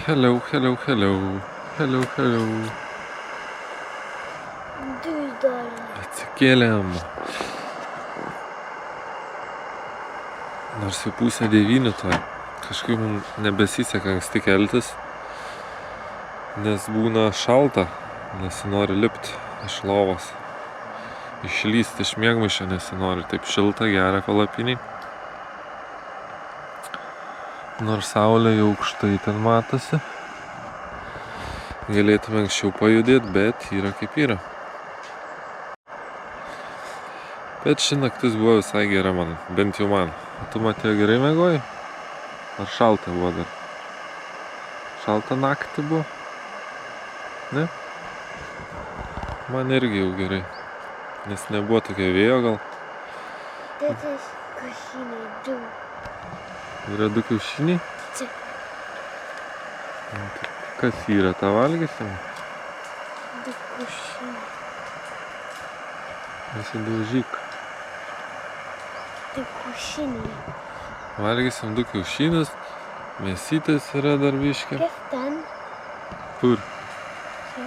Hello, hello, hello. Hello, hello. Atsikėlėm. Nors jau 8:30 toj. Kažkaip mums nebesiseka anksti keltis, nes būna šalta, nesinori lipti iš lovos. Išlysti iš miegmaišio nesinori, taip šilta, gera palapiniai. Nors saulė jau aukštai ten matosi. Galėtume anksčiau pajudėti, bet yra kaip yra. Bet ši naktis buvo visai gera man, bent jau man. O tu, Matėjo, gerai miegojai? Ar šalta buvo dar? Šalta naktį buvo? Ne? Man irgi jau gerai. Nes nebuvo tokio vėjo gal. Tėtis, kiaušiniai, 2. Yra 2 kiaušiniai? Čia. Kas yra, tą valgysim? 2 kiaušiniai. Nesidaužyk. 2 kiaušiniai. Valgysim 2 kiaušinius. Mėsytės yra dar biškį. Kas ten? Kur? Čia.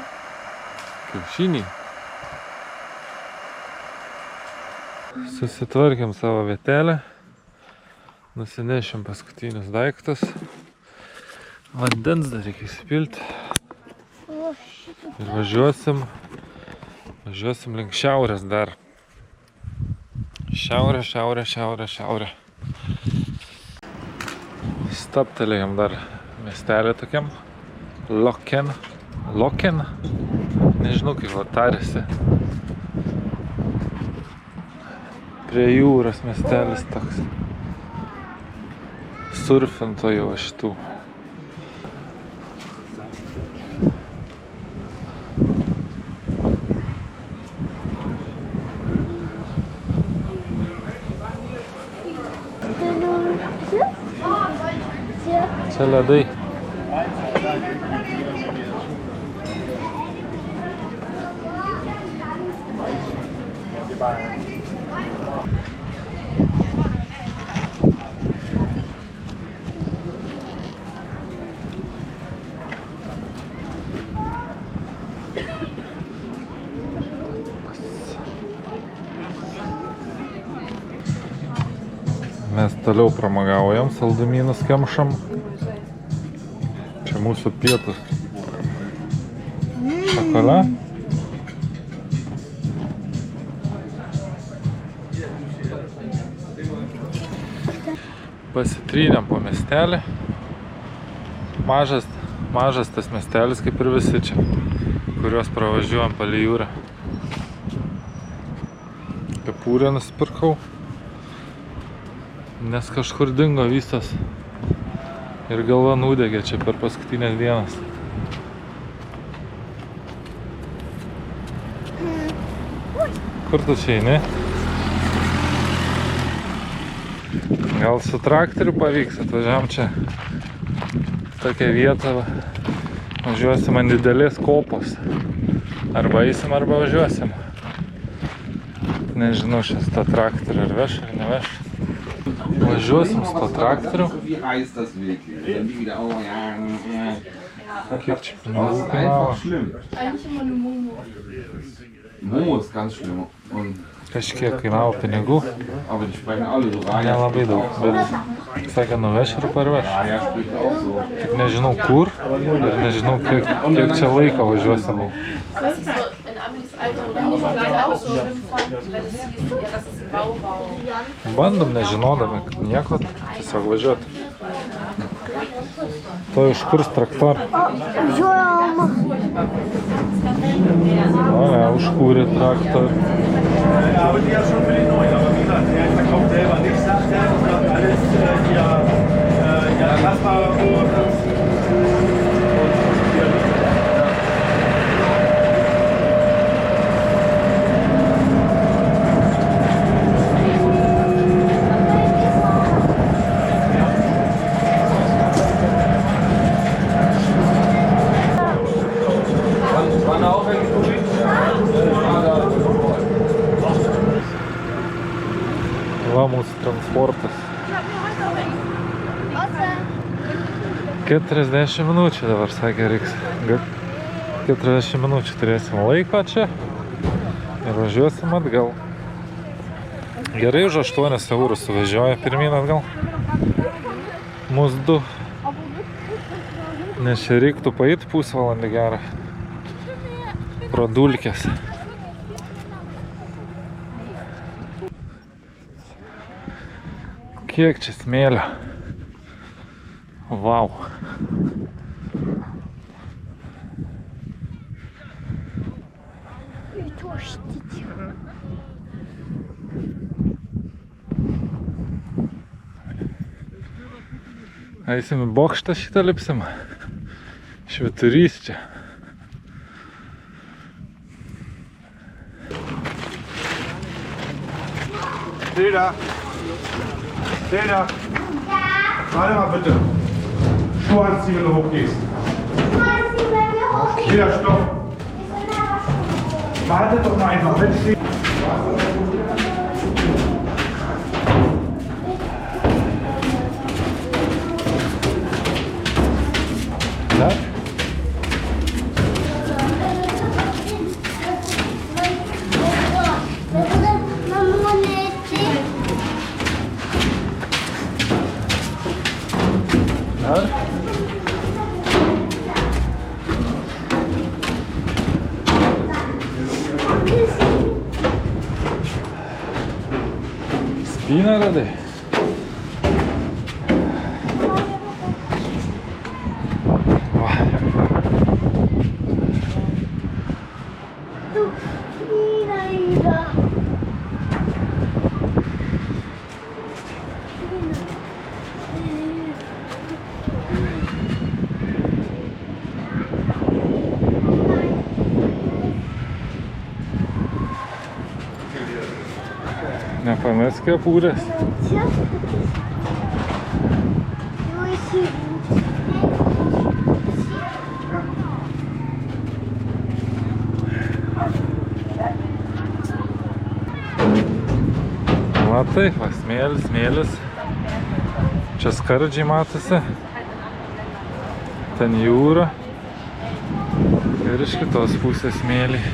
Kiaušiniai. Susitvarkėm savo vietelę. Nusinešim paskutinius daiktus. Vandens dar reikia įsipilti. Ir važiuosim link šiaurės dar. Šiaurė, šiaurė, šiaurė, šiaurė. Staptelėjom dar miestelį tokiam. Loken. Nežinau, kaip tarėsi. Prie jūros miestelis toks. Surfintojų šitų. Čia ledai. Mes toliau pramagaujam, saldumynus kemšam. Čia mūsų pietus. Šokolą. Pasitrynėm po miestelį. Mažas tas miestelis, kaip ir visi čia, kuriuos pravažiuojam palei jūrą. Kepurę nusipirkau. Nes kažkur dingo visas ir galva nudegė čia per paskutinės dienas. Kur tu čia eini? Gal su traktoriu pavyks, atvažiavam čia tokią vietą. Važiuosim ant didelės kopos. Arba eisim, arba važiuosim. Nežinau, šis tą traktorių ar veš, ar neveš. Važiuosim su to traktoriu. Kiek čia pinigų kainavo? Kažkiek kainavo pinigų. Nelabai daug, bet sakė nuveš ir parveš. Tik nežinau kur ir nežinau kiek čia laiko važiuosim. Bandom nežinodami, kad nieko, tiesiog važiuoti. To užkurs traktorą. O ne, užkūrė traktorą. Va mūsų transportas. 40 minučių dabar, sakė, reiks. 40 minučių turėsim laiko čia ir važiuosim atgal. Gerai, už 8 eurus suvažiuoja pirmyn atgal. Mūsų du. Nes čia reiktų paeit pusvalandį gerą. Pro dulkės. Kiek čia smėlio. Vau. Eisim į bokštą šitą lipsim. Švyturys čia. Tilda! Tilda! Warte mal bitte. Schuhe anziehen, wenn du hochgehst. Tilda, stopp! Warte doch mal einfach. Wenn sie... Ja? Spina radi. Nepamesk kepurės. Matai, va, smėlis. Čia skardžiai matosi. Ten jūra. Ir iš kitos pusės smėlį.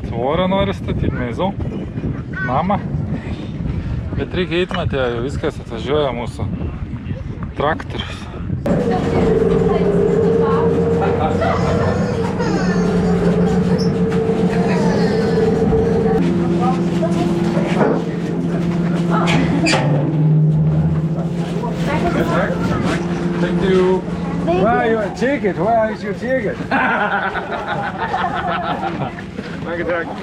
Tvorą nori statyti, Meizau? Namą? Bet reikia eit, Matė, jau viskas atvažiuoja mūsų traktorius. Thank you. Where your ticket? Where is your ticket? Danke, danke.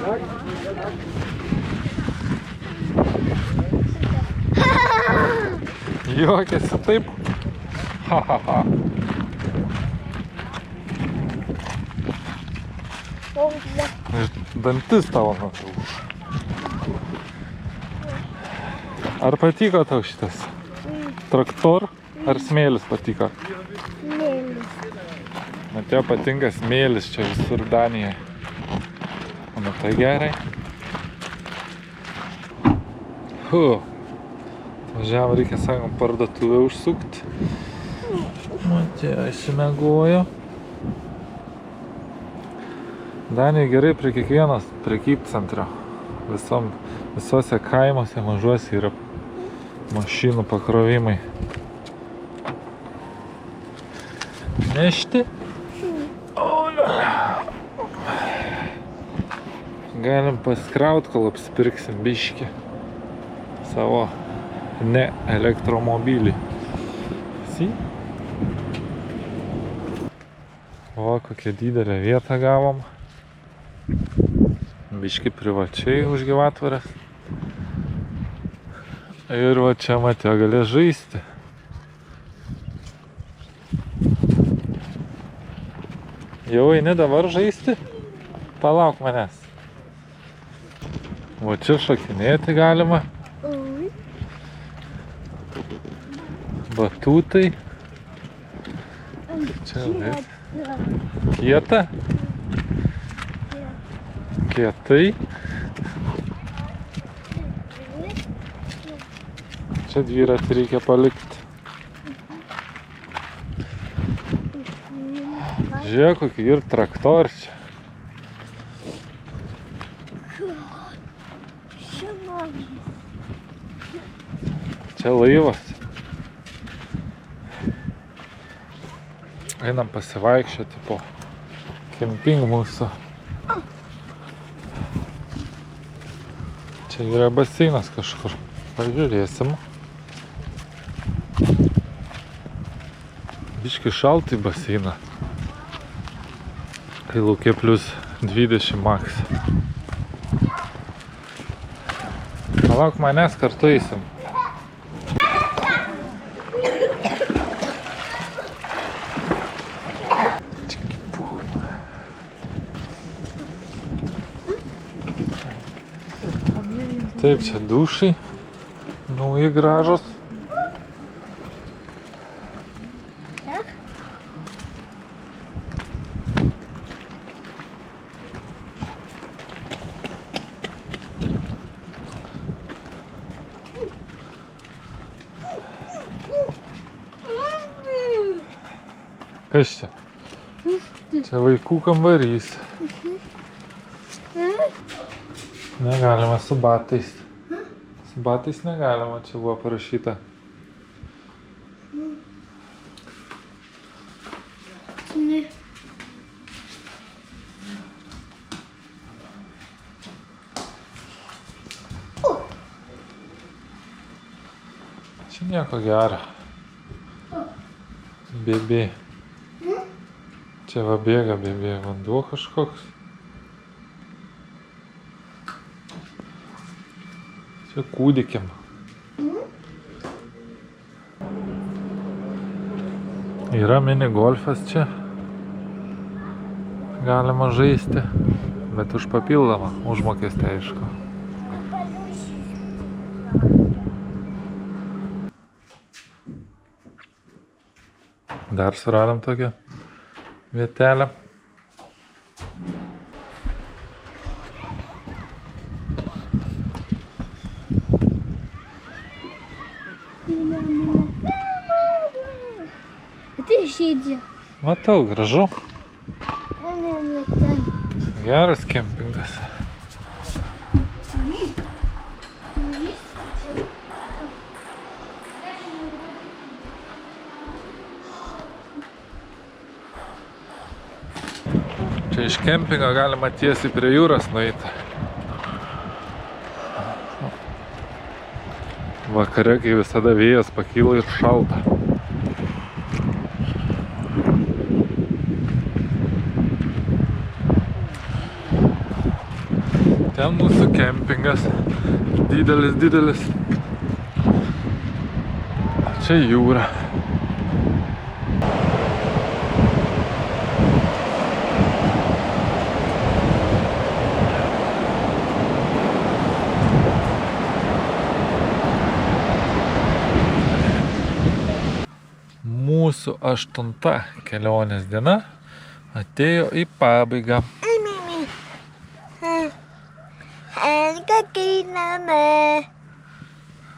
Juokiasi taip. Ha, ha, ha. Dantis tavo nutrūko. Ar patiko tau šitas? Traktor ar smėlis patiko? Smėlis. Matėjo patinka smėlis čia visur Danijoje. Nu tai gerai. Važiavom, reikia, sakom, parduotuvę užsukti. Matėjo, išsimiegojo. Danijai gerai prie kiekvienos prekybcentrio. Visom Visose kaimuose mažuose yra mašinų pakrovimai. Nešti. Galim paskraut, kol apsipirksim biškį savo ne elektromobilį. O, kokią didelę vietą gavom. Biškį privačiai už gyvatvorės. Ir va čia matė galės žaisti. Jau eini dabar žaisti? Palauk manęs. O čia šokinėti galima. Batutai. Čia taip. Kieta. Kietai. Čia dviratį reikia palikti. Žiūrėk, kokį ir traktor čia. Čia laivas. Einam pasivaikščioti po kemping mūsų. Čia yra baseinas kažkur. Pažiūrėsim. Biški šaltai baseiną. Kai lauke plus 20 max. Palauk manęs, kartu eisim. Taip, čia dušai. Nauji gražus. Kas čia? Čia vaikų kambarys. Negalima su batais. Su batais negalima, čia buvo parašyta. Čia nieko gero. Bėbė. Čia va bėga bėbė vanduo kažkoks. Čia kūdikiam. Yra mini golfas čia. Galima žaisti, bet už papildomą užmokestį, aišku. Dar suradom tokią vietelę. Ты сиди. Matau, gražu. Geras kempingas. Čia iš kempingo galima tiesiai prie jūros nueiti. Vakare, kai visada vėjas pakyla ir šalta. Ten mūsų kempingas. Didelis. Čia jūra. Mūsų 8. kelionės diena atėjo į pabaigą.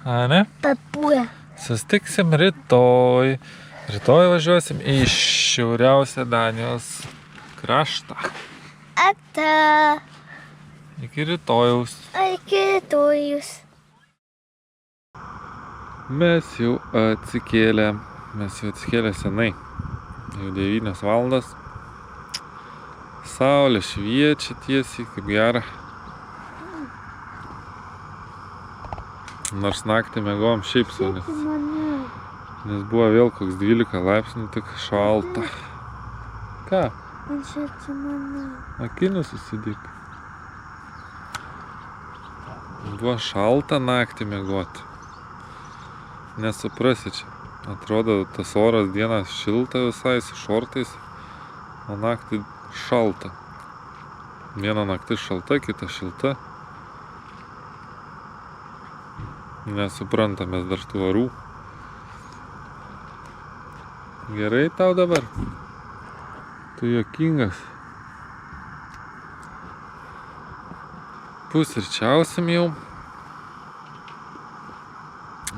Ane? Papua. Sustiksim rytoj. Rytoj važiuosim į šiauriausią Danijos kraštą. Ata. Iki rytojaus. Iki rytojus. Mes jau atsikėlę senai. Jau 9 valandas. Saulė šviečia tiesiai, kaip gera. Nors naktį miegojom šiaip sau, nes buvo vėl koks 12 laipsnių, tik šalta. Ką? Man šalti mane. Akinius susidėk. Buvo šalta naktį miegoti. Nesuprasi čia. Atrodo, tas oras dieną šilta visai, su šortais, o naktį šalta. Viena naktis šalta, kita šilta. Nesuprantamės dar tų orų. Gerai tau dabar? Tu juokingas. Pusryčiausim jau.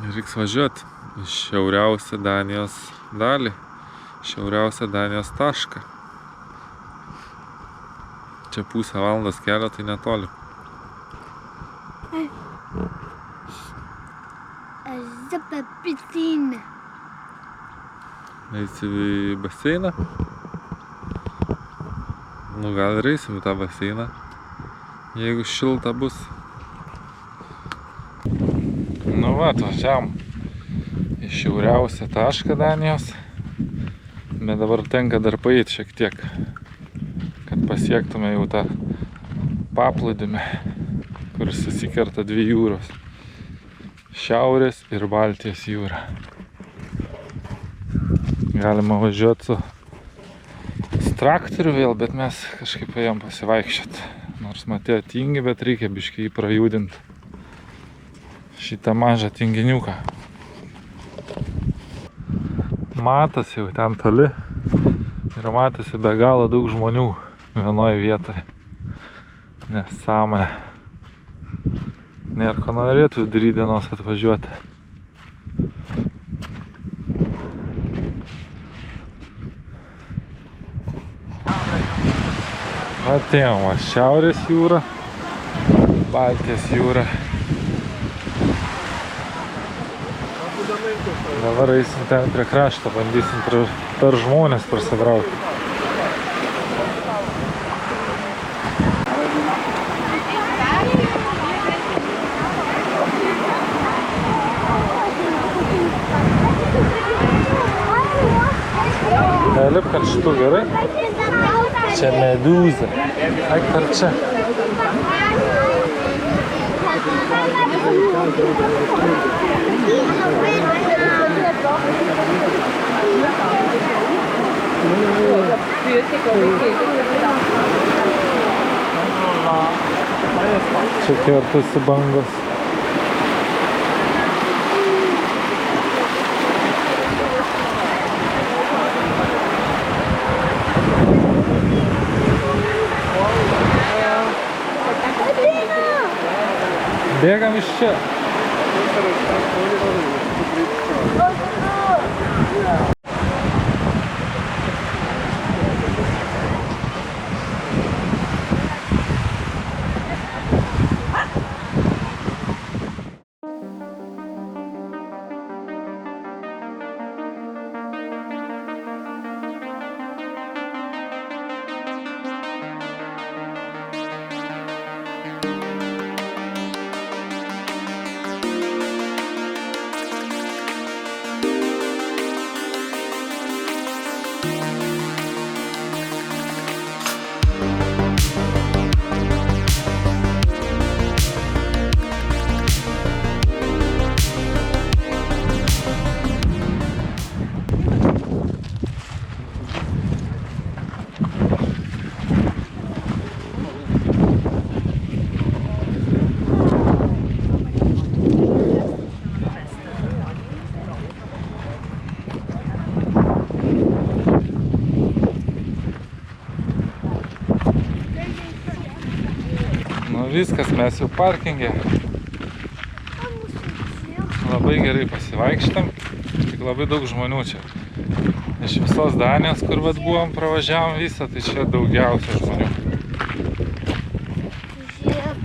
Reiks važiuoti į šiauriausią Danijos dalį, šiauriausią Danijos tašką. Čia pusę valandos kelio, tai netoli. Zapa piscina. Eisi į baseiną? Nu gal ir eisim į tą baseiną, jeigu šilta bus. Nu va, atvažiavom į šiauriausią tašką Danijos, bet dabar tenka dar paeiti šiek tiek, kad pasiektume jau tą paplūdimį, kuris susikerta 2 jūros. Šiaurės ir Baltijos jūra. Galima važiuoti su traktoriu vėl, bet mes kažkaip ėjom pasivaikščioti. Nors Matėjo tingi, bet reikia biškį jį prajudinti. Šitą mažą tinginiuką. Matosi jau ten toli ir matosi be galo daug žmonių vienoje vietoje. Nesąmonė. Nėra ko norėtų vidury dienos atvažiuoti. Atėjom va Šiaurės jūra, Baltijos jūra. Dabar eisim ten prie krašto, bandysim per žmones prasibraukti. Lipk ant šitų, gerai? Čia medūza. Eik per čia. Čia kertasi bangos. Bėgam iš čia. Viskas, mes jau parkinge. Labai gerai pasivaikštam, tik labai daug žmonių čia. Iš visos Danijos, kur vat buvom, pravažiavom visą, tai čia daugiausia žmonių. Žiūrėk.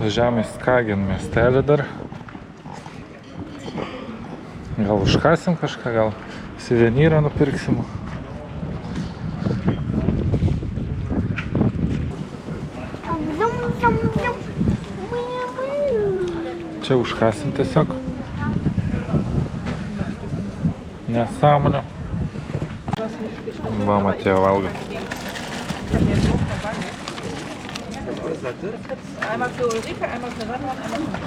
Važiavome į Skagen miestelį dar. Gal užkasim kažką, gal suvenyrą nupirksim. Čia užkasim tiesiog. Nesąmonė. Va, Matėjo valgo. Einmal für Ulrike, einmal für Reinhard, einmal für mich.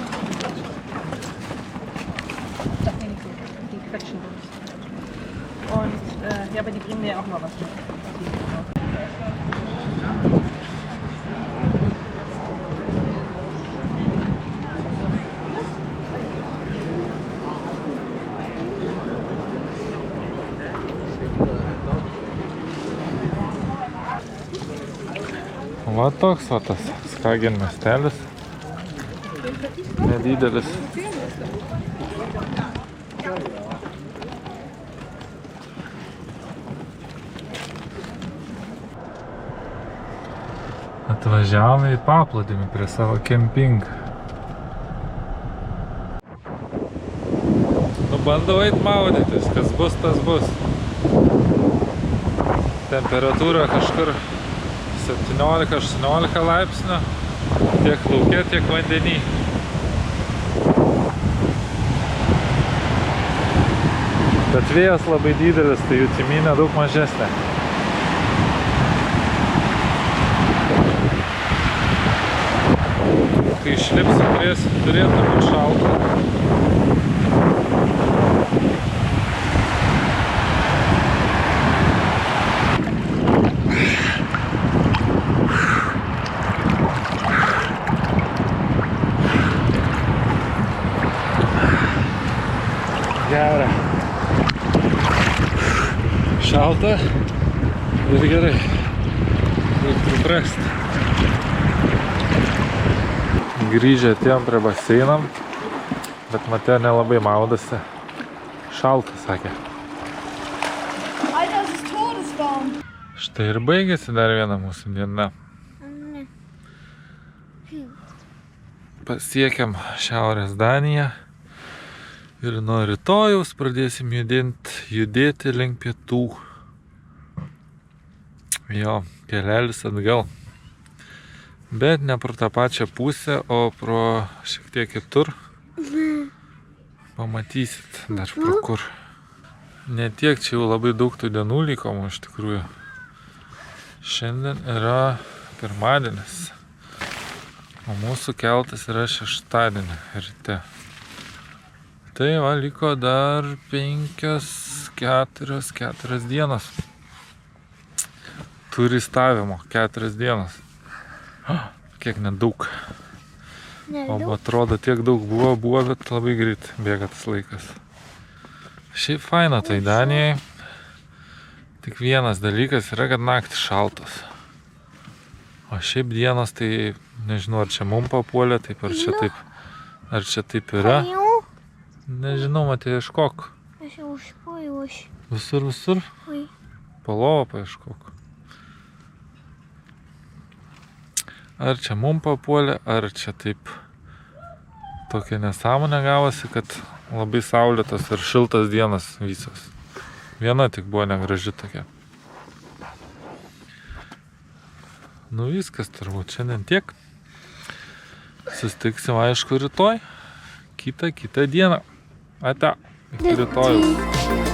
Das nehme ich so. Die quetschen durch. Und ja, aber die bringen mir ja auch mal was mit. Va toks va tas Skagen miestelis. Nedidelis. Atvažiavome į paplūdimį prie savo kempingą. Nu, bandau eit maudytis, kas bus, tas bus. Temperatūra kažkur 17-18 laipsnių, tiek lauke, tiek vandenį. Bet vėjas labai didelis, tai jutiminė daug mažesnė. Kai išlipsi, turėtų būti šalta. Gera. Šalta ir gerai. Reik priprasti. Grįžę atėjom prie baseinam, bet Matėjo nelabai maudasi. Šalta, sakė. Alter, das ist todeswarm. Štai ir baigėsi dar viena mūsų diena. Pasiekėm Šiaurės Daniją. Ir nuo rytojaus pradėsim judėti link pietų. Jo, kelelis atgal. Bet ne pro tą pačią pusę, o pro šiek tiek kitur. Pamatysit dar pro kur. Ne tiek, čia jau labai daug tų dienų liko iš tikrųjų. Šiandien yra pirmadienis. O mūsų keltas yra šeštadienį ryte. Tai va, liko dar 4 dienos. Turistavimo 4 dienos. Kiek nedaug. O atrodo, tiek daug buvo, bet labai greit bėga tas laikas. Šiaip faina tai Danijai. Tik vienas dalykas yra, kad naktį šaltos. O šiaip dienos tai nežinau, ar čia mum papuolė, taip ar čia taip yra. Nežinau, Matėjo, ieškok. Aš jau užpojau. Visur? Oi. Po lovą paieškok. Ar čia mum papuolė, ar čia taip tokia nesąmonė gavosi, kad labai saulėtos ir šiltas dienas visos. Viena tik buvo negraži tokia. Nu viskas turbūt šiandien tiek. Susitiksim aišku rytoj. Kitą dieną. Ate. Iki rytojaus.